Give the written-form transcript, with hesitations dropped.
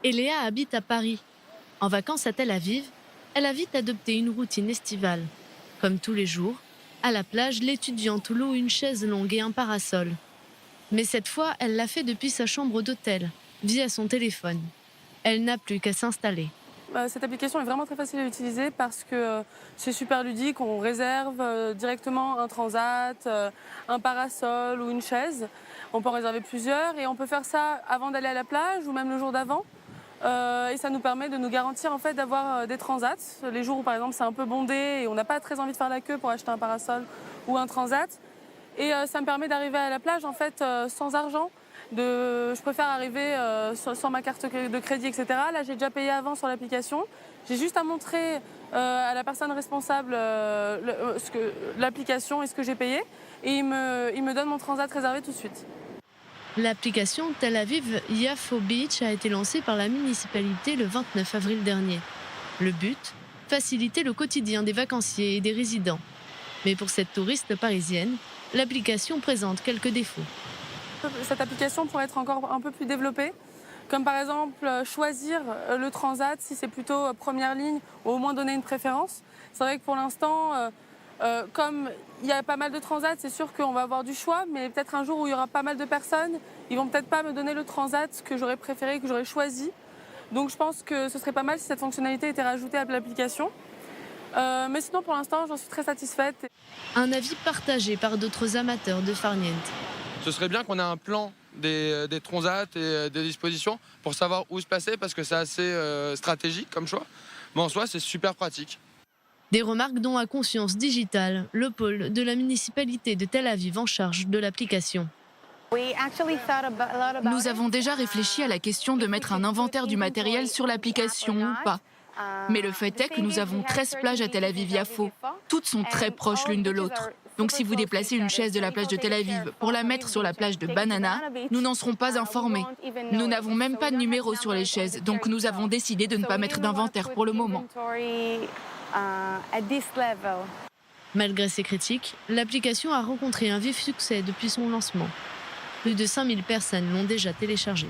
Et Léa habite à Paris. En vacances à Tel Aviv, elle a vite adopté une routine estivale. Comme tous les jours, à la plage, l'étudiante loue une chaise longue et un parasol. Mais cette fois, elle l'a fait depuis sa chambre d'hôtel, via son téléphone. Elle n'a plus qu'à s'installer. Cette application est vraiment très facile à utiliser parce que c'est super ludique. On réserve directement un transat, un parasol ou une chaise. On peut en réserver plusieurs et on peut faire ça avant d'aller à la plage ou même le jour d'avant. Et ça nous permet de nous garantir en fait d'avoir des transats. Les jours où par exemple c'est un peu bondé et on n'a pas très envie de faire la queue pour acheter un parasol ou un transat. Et ça me permet d'arriver à la plage en fait sans argent. Je préfère arriver sans ma carte de crédit, etc. Là, j'ai déjà payé avant sur l'application. J'ai juste à montrer à la personne responsable l'application et ce que j'ai payé. Et il me donne mon transat réservé tout de suite. L'application Tel Aviv Yafo Beach a été lancée par la municipalité le 29 avril dernier. Le but, faciliter le quotidien des vacanciers et des résidents. Mais pour cette touriste parisienne, l'application présente quelques défauts. Cette application pourrait être encore un peu plus développée, comme par exemple choisir le transat si c'est plutôt première ligne ou au moins donner une préférence. C'est vrai que pour l'instant, comme il y a pas mal de transats, c'est sûr qu'on va avoir du choix, mais peut-être un jour où il y aura pas mal de personnes, ils vont peut-être pas me donner le transat que j'aurais préféré, que j'aurais choisi. Donc je pense que ce serait pas mal si cette fonctionnalité était rajoutée à l'application. Mais sinon pour l'instant j'en suis très satisfaite. Un avis partagé par d'autres amateurs de farniente. Ce serait bien qu'on ait un plan des transats et des dispositions pour savoir où se placer parce que c'est assez stratégique comme choix. Mais en soi, c'est super pratique. Des remarques dont a conscience digitale, le pôle de la municipalité de Tel Aviv en charge de l'application. Nous avons déjà réfléchi à la question de mettre un inventaire du matériel sur l'application ou pas. Mais le fait est que nous avons 13 plages à Tel Aviv-Yafo. Toutes sont très proches l'une de l'autre. Donc si vous déplacez une chaise de la plage de Tel Aviv pour la mettre sur la plage de Banana, nous n'en serons pas informés. Nous n'avons même pas de numéro sur les chaises, donc nous avons décidé de ne pas mettre d'inventaire pour le moment. Malgré ces critiques, l'application a rencontré un vif succès depuis son lancement. Plus de 5000 personnes l'ont déjà téléchargée.